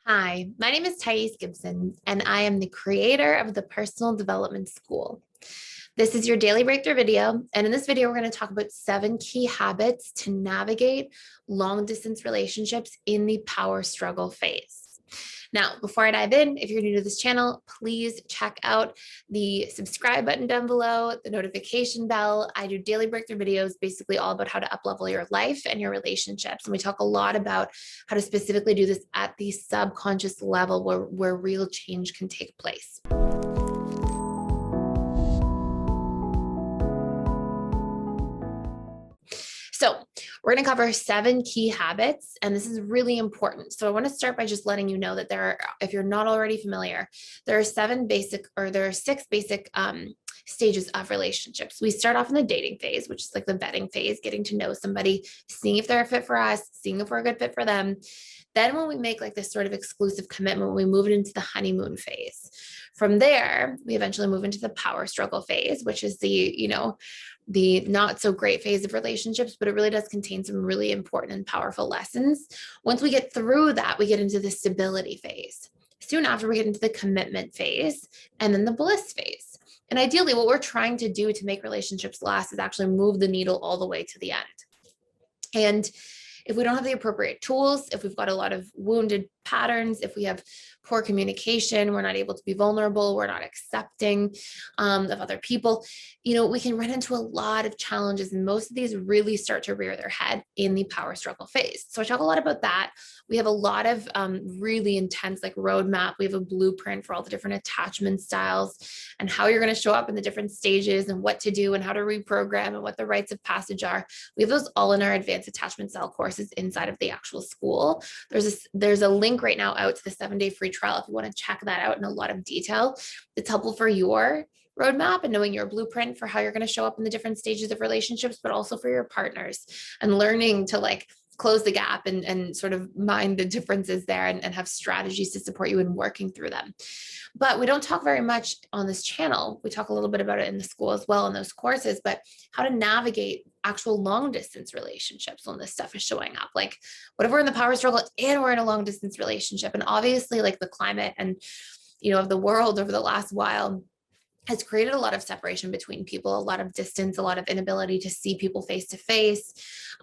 Hi, my name is Gibson, and I am the creator of the Personal Development School. This is your daily breakthrough video. And in this video, we're going to talk about 7 key habits to navigate long distance relationships in the power struggle phase. Now, before I dive in, if you're new to this channel, please check out the subscribe button down below, the notification bell. I do daily breakthrough videos, basically all about how to up-level your life and your relationships. And we talk a lot about how to specifically do this at the subconscious level where real change can take place. So we're going to cover 7 key habits, and this is really important. So I want to start by just letting you know that if you're not already familiar, there are 6 basic stages of relationships. We start off in the dating phase, which is like the vetting phase, getting to know somebody, seeing if they're a fit for us, seeing if we're a good fit for them. Then when we make like this sort of exclusive commitment, we move it into the honeymoon phase. From there, we eventually move into the power struggle phase, which is the not so great phase of relationships, but it really does contain some really important and powerful lessons. Once we get through that, we get into the stability phase. Soon after, we get into the commitment phase and then the bliss phase. And ideally, what we're trying to do to make relationships last is actually move the needle all the way to the end. And if we don't have the appropriate tools, if we've got a lot of wounded patterns, if we have poor communication, we're not able to be vulnerable, we're not accepting of other people, we can run into a lot of challenges. And most of these really start to rear their head in the power struggle phase. So I talk a lot about that. We have a lot of really intense roadmap. We have a blueprint for all the different attachment styles and how you're going to show up in the different stages and what to do and how to reprogram and what the rites of passage are. We have those all in our advanced attachment style courses inside of the actual school. There's a link right now out to the 7-day free trial if you want to check that out in a lot of detail. It's helpful for your roadmap and knowing your blueprint for how you're going to show up in the different stages of relationships, but also for your partners and learning to close the gap and sort of mind the differences there and have strategies to support you in working through them. But we don't talk very much on this channel. We talk a little bit about it in the school as well in those courses, but how to navigate actual long distance relationships when this stuff is showing up. What if we're in the power struggle and we're in a long distance relationship? And obviously the climate and, of the world over the last while has created a lot of separation between people, a lot of distance, a lot of inability to see people face to face.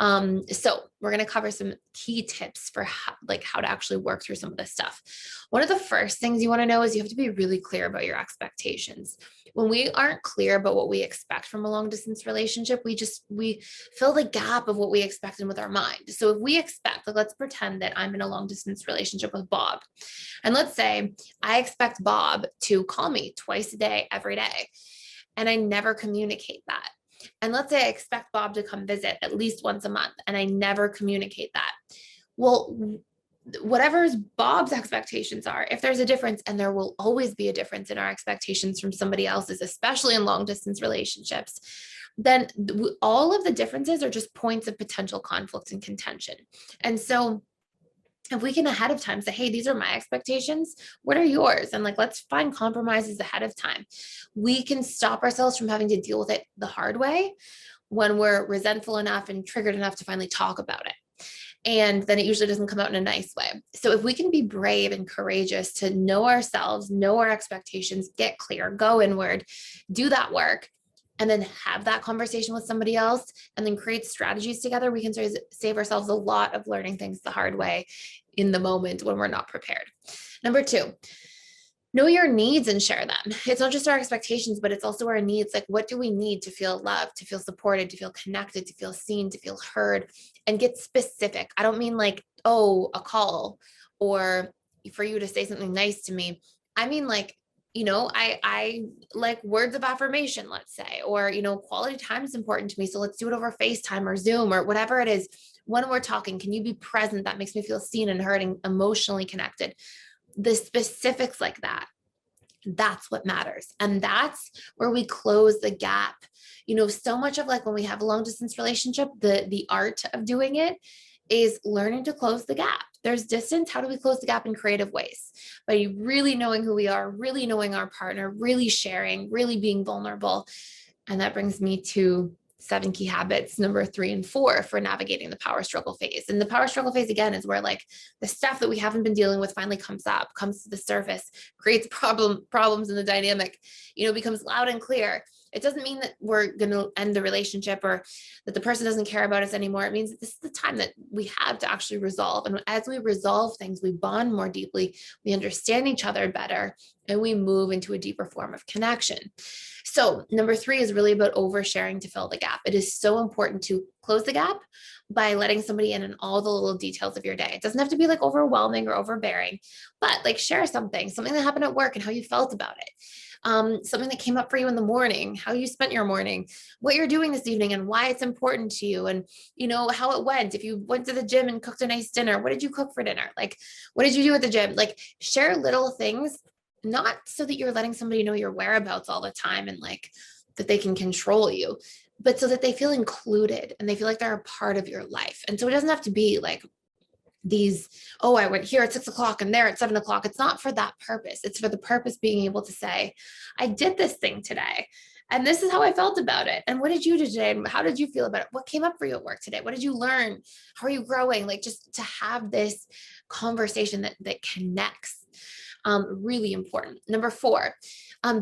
So we're going to cover some key tips for how to actually work through some of this stuff. One of the first things you want to know is you have to be really clear about your expectations. When we aren't clear about what we expect from a long distance relationship, we fill the gap of what we expect in with our mind. So if we expect, let's pretend that I'm in a long distance relationship with Bob. And let's say I expect Bob to call me twice a day, every day, and I never communicate that. And let's say I expect Bob to come visit at least once a month, and I never communicate that. Well, whatever Bob's expectations are, if there's a difference, and there will always be a difference in our expectations from somebody else's, especially in long distance relationships, then all of the differences are just points of potential conflict and contention. And so if we can ahead of time say, hey, these are my expectations, what are yours? And let's find compromises ahead of time. We can stop ourselves from having to deal with it the hard way when we're resentful enough and triggered enough to finally talk about it. And then it usually doesn't come out in a nice way. So if we can be brave and courageous to know ourselves, know our expectations, get clear, go inward, do that work, and then have that conversation with somebody else and then create strategies together, we can save ourselves a lot of learning things the hard way in the moment when we're not prepared. Number 2, know your needs and share them. It's not just our expectations, but it's also our needs. What do we need to feel loved, to feel supported, to feel connected, to feel seen, to feel heard, and get specific. I don't mean a call or for you to say something nice to me. I mean, I like words of affirmation, let's say, or, quality time is important to me. So let's do it over FaceTime or Zoom or whatever it is. When we're talking, can you be present? That makes me feel seen and heard and emotionally connected. The specifics like that, that's what matters. And that's where we close the gap. So much of when we have a long distance relationship, the art of doing it is learning to close the gap. There's distance. How do we close the gap in creative ways? By really knowing who we are, really knowing our partner, really sharing, really being vulnerable. And that brings me to 7 key habits, number 3 and 4 for navigating the power struggle phase. And the power struggle phase, again, is where like the stuff that we haven't been dealing with finally comes up, comes to the surface, creates problems in the dynamic, becomes loud and clear. It doesn't mean that we're going to end the relationship or that the person doesn't care about us anymore. It means that this is the time that we have to actually resolve. And as we resolve things, we bond more deeply, we understand each other better, and we move into a deeper form of connection. So number 3 is really about oversharing to fill the gap. It is so important to close the gap by letting somebody in on all the little details of your day. It doesn't have to be like overwhelming or overbearing, but like share something that happened at work and how you felt about it. Something that came up for you in the morning, how you spent your morning, what you're doing this evening and why it's important to you, and how it went. If you went to the gym and cooked a nice dinner, what did you cook for dinner? Like, what did you do at the gym? Like, share little things, not so that you're letting somebody know your whereabouts all the time and like that they can control you, but so that they feel included and they feel like they're a part of your life. And so it doesn't have to be like these, oh, I went here at 6 o'clock and there at 7 o'clock. It's not for that purpose. It's for the purpose being able to say, I did this thing today and this is how I felt about it. And what did you do today? And how did you feel about it? What came up for you at work today? What did you learn? How are you growing? Like, just to have this conversation that connects. Really important. Number 4,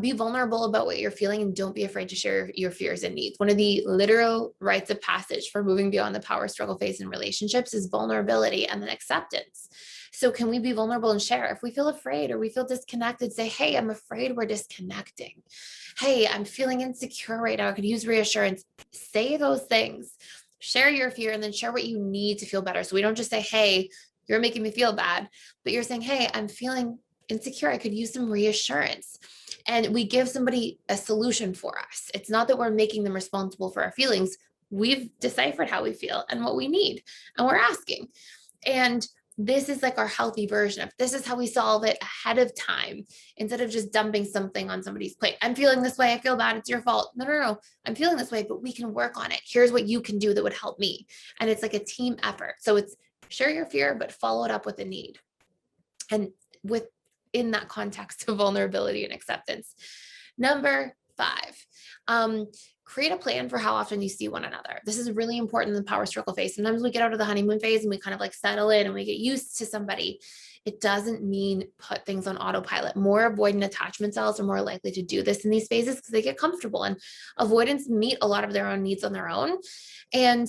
be vulnerable about what you're feeling and don't be afraid to share your fears and needs. One of the literal rites of passage for moving beyond the power struggle phase in relationships is vulnerability and then acceptance. So can we be vulnerable and share? If we feel afraid or we feel disconnected, say, hey, I'm afraid we're disconnecting. Hey, I'm feeling insecure right now. I could use reassurance. Say those things, share your fear, and then share what you need to feel better. So we don't just say, hey, you're making me feel bad, but you're saying, hey, I'm feeling insecure. I could use some reassurance. And we give somebody a solution for us. It's not that we're making them responsible for our feelings. We've deciphered how we feel and what we need, and we're asking. And this is like our healthy version of this is how we solve it ahead of time, instead of just dumping something on somebody's plate. I'm feeling this way. I feel bad. It's your fault. No. I'm feeling this way, but we can work on it. Here's what you can do that would help me. And it's like a team effort. So it's share your fear, but follow it up with a need. And in that context of vulnerability and acceptance. Number 5, create a plan for how often you see one another. This is really important in the power struggle phase. Sometimes we get out of the honeymoon phase and we kind of like settle in and we get used to somebody. It doesn't mean put things on autopilot. More avoidant attachment styles are more likely to do this in these phases because they get comfortable, and avoidants meet a lot of their own needs on their own. And,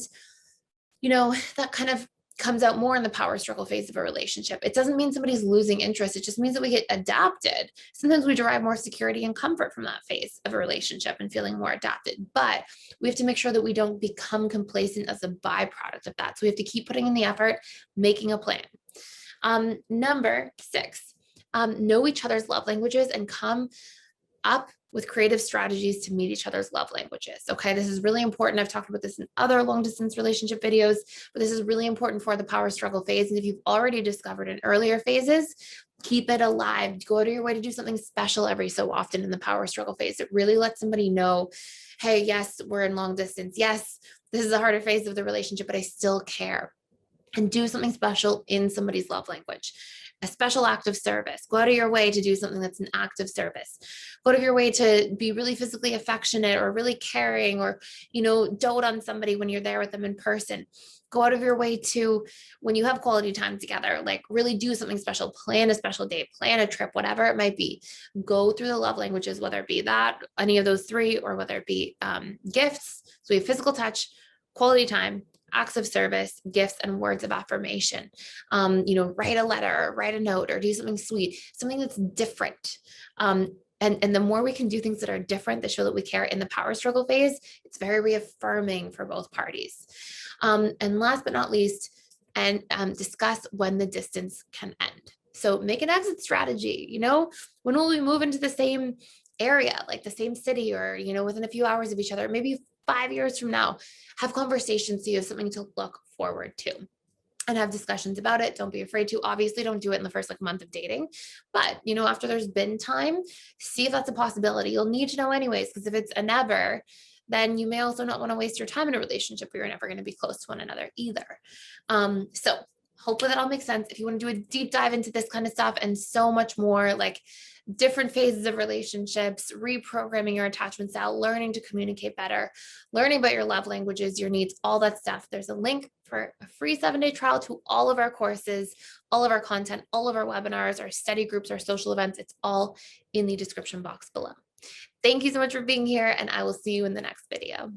that kind of comes out more in the power struggle phase of a relationship. It doesn't mean somebody's losing interest. It just means that we get adapted. Sometimes we derive more security and comfort from that phase of a relationship and feeling more adapted, but we have to make sure that we don't become complacent as a byproduct of that. So we have to keep putting in the effort, making a plan. Number 6, know each other's love languages and come up with creative strategies to meet each other's love languages. Okay, this is really important. I've talked about this in other long distance relationship videos, but this is really important for the power struggle phase. And if you've already discovered in earlier phases, keep it alive. Go out of your way to do something special every so often in the power struggle phase. It really lets somebody know, hey, yes, we're in long distance. Yes, this is a harder phase of the relationship, but I still care. And do something special in somebody's love language. A special act of service. Go out of your way to do something that's an act of service. Go out of your way to be really physically affectionate or really caring, or, dote on somebody when you're there with them in person. Go out of your way to, when you have quality time together, like really do something special, plan a special date, plan a trip, whatever it might be. Go through the love languages, whether it be that, any of those 3, or whether it be gifts. So we have physical touch, quality time, acts of service, gifts, and words of affirmation. Write a letter, write a note, or do something sweet, something that's different. And the more we can do things that are different that show that we care in the power struggle phase, it's very reaffirming for both parties. And last but not least, discuss when the distance can end. So make an exit strategy. When will we move into the same area, like the same city, or, within a few hours of each other, maybe 5 years from now? Have conversations so you have something to look forward to, and have discussions about it. Don't be afraid to. Obviously, don't do it in the first month of dating, but after there's been time, see if that's a possibility. You'll need to know anyways, because if it's a never, then you may also not want to waste your time in a relationship where you're never going to be close to one another either. So Hopefully that all makes sense. If you want to do a deep dive into this kind of stuff and so much more, like different phases of relationships, reprogramming your attachment style, learning to communicate better, learning about your love languages, your needs, all that stuff, there's a link for a free 7-day trial to all of our courses, all of our content, all of our webinars, our study groups, our social events. It's all in the description box below. Thank you so much for being here, and I will see you in the next video.